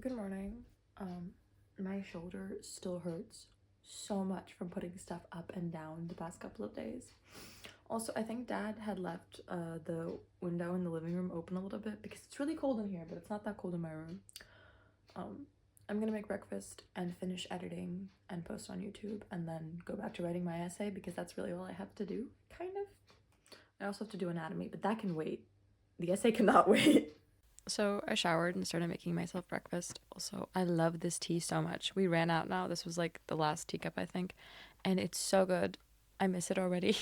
Good morning. My shoulder still hurts so much from putting stuff up and down the past couple of days. Also, I think Dad had left the window in the living room open a little bit because it's really cold in here, but it's not that cold in my room. I'm gonna make breakfast and finish editing and post on YouTube and then go back to writing my essay because that's really all I have to do, kind of. I also have to do anatomy, but that can wait. The essay cannot wait. So I showered and started making myself breakfast. Also, I love this tea so much. We ran out now. This was like the last teacup, I think. And it's so good. I miss it already.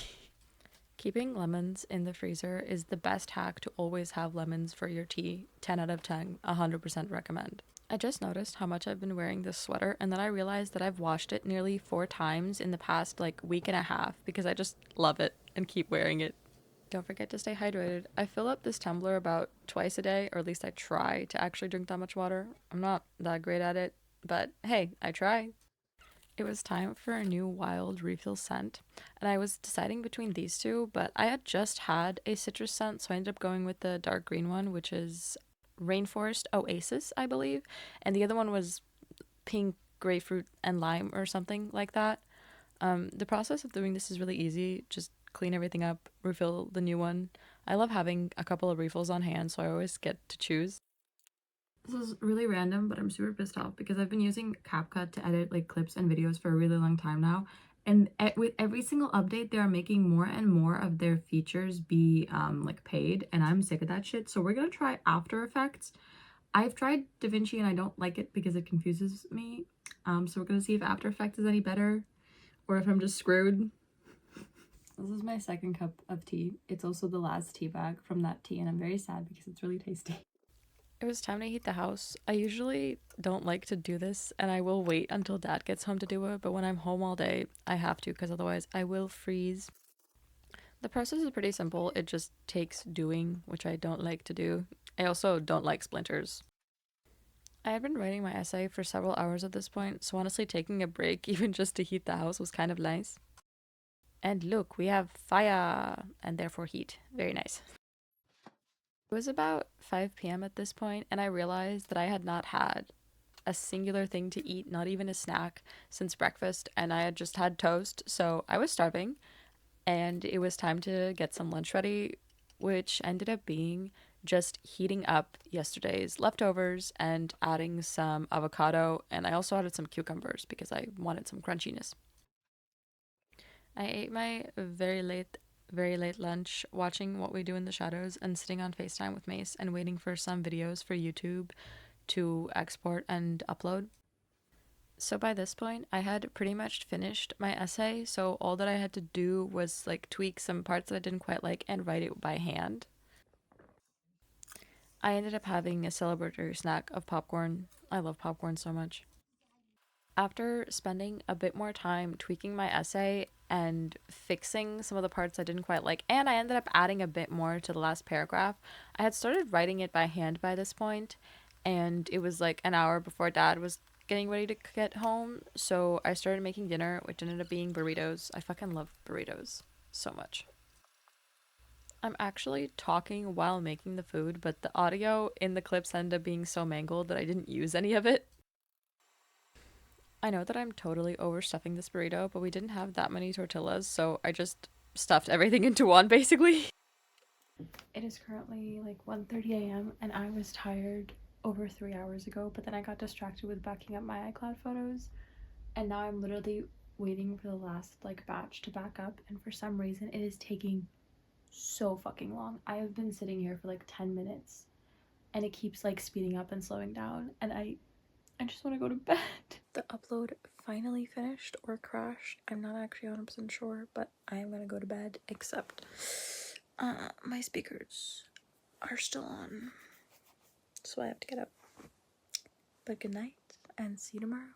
Keeping lemons in the freezer is the best hack to always have lemons for your tea. 10 out of 10, 100% recommend. I just noticed how much I've been wearing this sweater, and then I realized that I've washed it nearly 4 times in the past week and a half because I just love it and keep wearing it. Don't forget to stay hydrated. I fill up this tumbler about twice a day, or at least I try to actually drink that much water. I'm not that great at it, but hey, I try. It was time for a new wild refill scent, and I was deciding between these two, but I had just had a citrus scent, so I ended up going with the dark green one, which is Rainforest Oasis, I believe, and the other one was pink grapefruit and lime or something like that. The process of doing this is really easy. Just clean everything up, refill the new one. I love having a couple of refills on hand, so I always get to choose. This is really random, but I'm super pissed off because I've been using CapCut to edit clips and videos for a really long time now. And with every single update, they are making more and more of their features be paid, and I'm sick of that shit. So we're gonna try After Effects. I've tried DaVinci and I don't like it because it confuses me. So we're gonna see if After Effects is any better or if I'm just screwed. This is my second cup of tea. It's also the last tea bag from that tea, and I'm very sad because it's really tasty. It was time to heat the house. I usually don't like to do this, and I will wait until Dad gets home to do it, but when I'm home all day, I have to because otherwise I will freeze. The process is pretty simple. It just takes doing, which I don't like to do. I also don't like splinters. I had been writing my essay for several hours at this point, so honestly taking a break even just to heat the house was kind of nice. And look, we have fire and therefore heat. Very nice. It was about 5 p.m. at this point, and I realized that I had not had a singular thing to eat, not even a snack, since breakfast, and I had just had toast, so I was starving, and it was time to get some lunch ready, which ended up being just heating up yesterday's leftovers and adding some avocado, and I also added some cucumbers because I wanted some crunchiness. I ate my very late lunch, watching What We Do in the Shadows and sitting on FaceTime with Mace and waiting for some videos for YouTube to export and upload. So by this point, I had pretty much finished my essay, so all that I had to do was tweak some parts that I didn't quite like and write it by hand. I ended up having a celebratory snack of popcorn. I love popcorn so much. After spending a bit more time tweaking my essay and fixing some of the parts I didn't quite like, and I ended up adding a bit more to the last paragraph, I had started writing it by hand by this point, and it was like an hour before Dad was getting ready to get home, so I started making dinner, which ended up being burritos. I fucking love burritos so much. I'm actually talking while making the food, but the audio in the clips ended up being so mangled that I didn't use any of it. I know that I'm totally overstuffing this burrito, but we didn't have that many tortillas, so I just stuffed everything into one, basically. It is currently 1:30 a.m. and I was tired over 3 hours ago, but then I got distracted with backing up my iCloud photos, and now I'm literally waiting for the last batch to back up, and for some reason it is taking so fucking long. I have been sitting here for 10 minutes and it keeps speeding up and slowing down, and I just want to go to bed. The upload finally finished or crashed. I'm not actually 100% sure, but I am gonna go to bed, except my speakers are still on, so I have to get up. But good night and see you tomorrow.